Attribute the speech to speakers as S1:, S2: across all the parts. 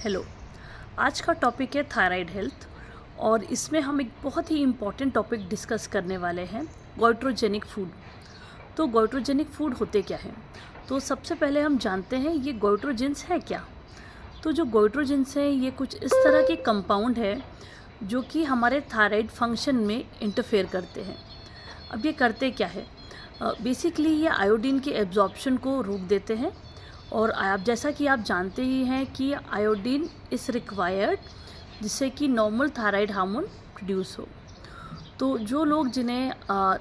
S1: Hello. आज का topic है थायराइड हेल्थ और इसमें हम एक बहुत ही इम्पॉर्टेंट टॉपिक डिस्कस करने वाले हैं, गोइट्रोजेनिक फूड। तो गोइट्रोजेनिक फूड होते क्या हैं? तो सबसे पहले हम जानते हैं ये गोइट्रोजेंस है क्या। तो जो गोइट्रोजेंस है ये कुछ इस तरह के कंपाउंड है जो कि हमारे थायराइड फंक्शन में इंटरफेयर करते हैं। अब ये करते क्या है? बेसिकली ये आयोडीन के एब्जॉर्प्शन को रोक देते हैं और आप जैसा कि आप जानते ही हैं कि आयोडीन इज़ रिक्वायर्ड जिससे कि नॉर्मल थायराइड हार्मोन प्रोड्यूस हो। तो जो लोग जिन्हें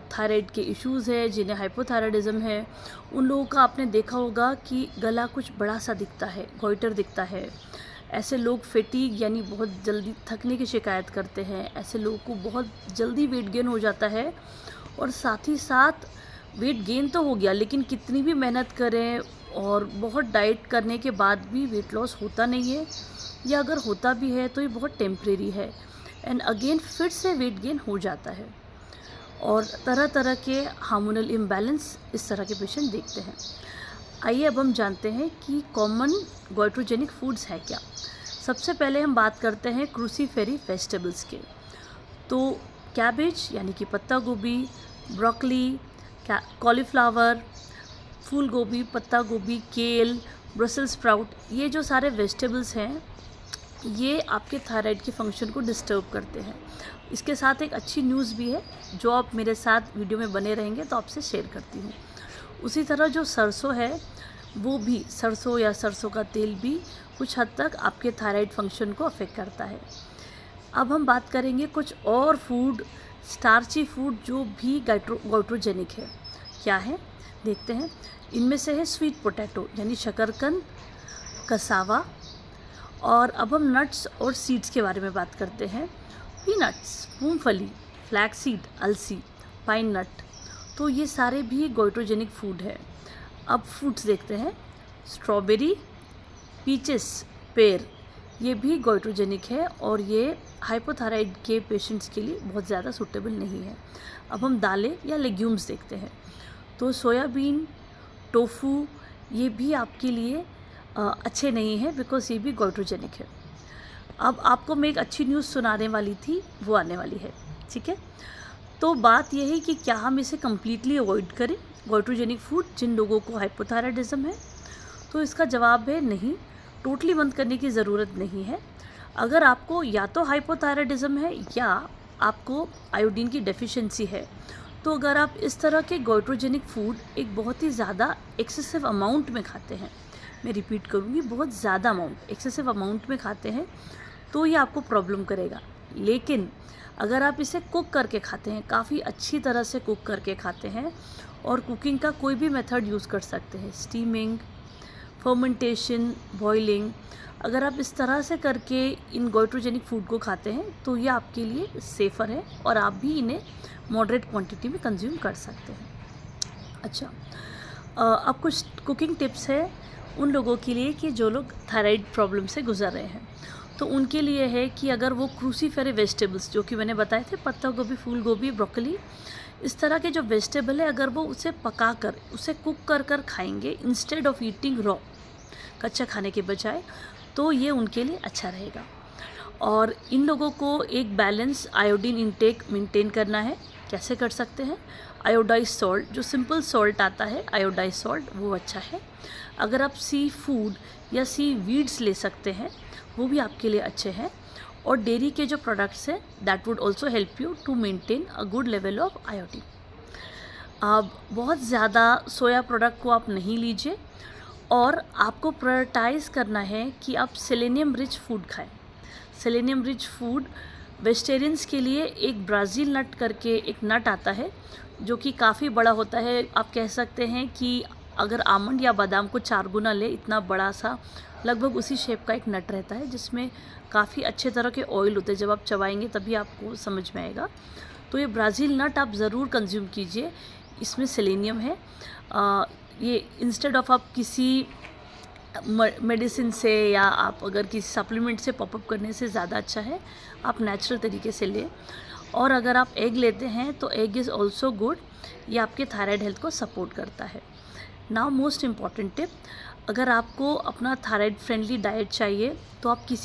S1: थायराइड के इश्यूज़ है, जिन्हें हाइपोथायराइडिज्म है, उन लोगों का आपने देखा होगा कि गला कुछ बड़ा सा दिखता है, गोइटर दिखता है। ऐसे लोग फैटीग यानी बहुत जल्दी थकने की शिकायत करते हैं। ऐसे लोगों को बहुत जल्दी वेट गेन हो जाता है और साथ ही साथ वेट गेन तो हो गया लेकिन कितनी भी मेहनत करें और बहुत डाइट करने के बाद भी वेट लॉस होता नहीं है, या अगर होता भी है तो ये बहुत टेम्परेरी है एंड अगेन फिर से वेट गेन हो जाता है। और तरह तरह के हार्मोनल इम्बैलेंस इस तरह के पेशेंट देखते हैं। आइए अब हम जानते हैं कि कॉमन गोइट्रोजेनिक फूड्स है क्या। सबसे पहले हम बात करते हैं क्रूसीफेरी वेजिटेबल्स के। तो कैबेज यानी कि पत्ता गोभी, ब्रोकली, कॉलीफ्लावर, फूल गोभी, पत्ता गोभी, केल, ब्रसेल्स स्प्राउट, ये जो सारे वेजिटेबल्स हैं ये आपके थायराइड के फंक्शन को डिस्टर्ब करते हैं। इसके साथ एक अच्छी न्यूज़ भी है जो आप मेरे साथ वीडियो में बने रहेंगे तो आपसे शेयर करती हूँ। उसी तरह जो सरसों है वो भी, सरसों या सरसों का तेल भी कुछ हद तक आपके थायराइड फंक्शन को अफेक्ट करता है। अब हम बात करेंगे कुछ और फूड, स्टार्ची फूड जो भी गोइट्रोजेनिक है। क्या है देखते हैं। इनमें से है स्वीट पोटैटो यानी शकरकंद, कसावा। और अब हम नट्स और सीड्स के बारे में बात करते हैं। पीनट्स, मूंगफली, फ्लैक्स सीड, अलसी, पाइन नट, तो ये सारे भी गोइट्रोजेनिक फूड है। अब फ्रूट्स देखते हैं। स्ट्रॉबेरी, पीचेस, पेयर, ये भी गोइट्रोजेनिक है और ये हाइपोथायराइड के पेशेंट्स के लिए बहुत ज़्यादा सूटेबल नहीं है। अब हम दालें या लेग्यूम्स देखते हैं। तो सोयाबीन, टोफू, ये भी आपके लिए अच्छे नहीं है बिकॉज ये भी गोइट्रोजेनिक है। अब आपको मैं एक अच्छी न्यूज़ सुनाने वाली थी, वो आने वाली है, ठीक है। तो बात यह है कि क्या हम इसे कम्प्लीटली अवॉइड करें, गोइट्रोजेनिक फूड, जिन लोगों को हाइपोथायराइडिज्म है? तो इसका जवाब है नहीं, टोटली बंद करने की ज़रूरत नहीं है। अगर आपको या तो हाइपोथायराइडिज्म है या आपको आयोडीन की डेफिशिएंसी है, तो अगर आप इस तरह के गोइट्रोजेनिक फूड एक बहुत ही ज़्यादा एक्सेसिव अमाउंट में खाते हैं, मैं रिपीट करूँगी, बहुत ज़्यादा अमाउंट, एक्सेसिव अमाउंट में खाते हैं, तो ये आपको प्रॉब्लम करेगा। लेकिन अगर आप इसे कुक करके खाते हैं, काफ़ी अच्छी तरह से कुक करके खाते हैं, और कुकिंग का कोई भी मेथड यूज़ कर सकते हैं, स्टीमिंग, फर्मेंटेशन, बॉइलिंग, अगर आप इस तरह से करके इन गोइट्रोजेनिक फूड को खाते हैं तो ये आपके लिए सेफ़र है और आप भी इन्हें मॉडरेट क्वांटिटी में कंज्यूम कर सकते हैं। अच्छा, अब कुछ कुकिंग टिप्स है उन लोगों के लिए कि जो लोग थायराइड प्रॉब्लम से गुजर रहे हैं। तो उनके लिए है कि अगर वो क्रूसीफेरी वेजिटेबल्स जो कि मैंने बताए थे, पत्ता गोभी, फूल गोभी, ब्रोकली, इस तरह के जो वेजिटेबल है, अगर वो उसे पका कर, उसे कुक कर कर खाएंगे इंस्टेड ऑफ ईटिंग रॉ, कच्चा खाने के बजाय, तो ये उनके लिए अच्छा रहेगा। और इन लोगों को एक बैलेंस आयोडीन इंटेक मेंटेन करना है। कैसे कर सकते हैं? आयोडाइज सॉल्ट, जो सिंपल सॉल्ट आता है आयोडाइज सॉल्ट, वो अच्छा है। अगर आप सी फूड या सी वीड्स ले सकते हैं वो भी आपके लिए अच्छे हैं। और डेयरी के जो प्रोडक्ट्स हैं that would also help you to maintain a good level of iodine. अब बहुत ज़्यादा सोया प्रोडक्ट को आप नहीं लीजिए और आपको प्रायोरिटाइज़ करना है कि आप सेलेनियम रिच फूड खाएं। सेलेनियम रिच फूड वेजिटेरियंस के लिए एक ब्राज़ील नट करके एक नट आता है जो कि काफ़ी बड़ा होता है। आप कह सकते हैं कि अगर आमंड या बादाम को 4 गुना ले, इतना बड़ा सा, लगभग उसी शेप का एक नट रहता है जिसमें काफ़ी अच्छे तरह के ऑयल होते हैं। जब आप चबाएंगे तभी आपको समझ में आएगा। तो ये ब्राज़ील नट आप ज़रूर कंज्यूम कीजिए, इसमें सेलेनियम है। ये इंस्टेड ऑफ आप किसी मेडिसिन से या आप अगर किसी सप्लीमेंट से पॉपअप करने से ज़्यादा अच्छा है आप नेचुरल तरीके से लें। और अगर आप एग लेते हैं तो एग इज़ ऑल्सो गुड, ये आपके थायराइड हेल्थ को सपोर्ट करता है। नाउ मोस्ट इम्पॉर्टेंट टिप, अगर आपको अपना थायराइड फ्रेंडली डाइट चाहिए तो आप किसी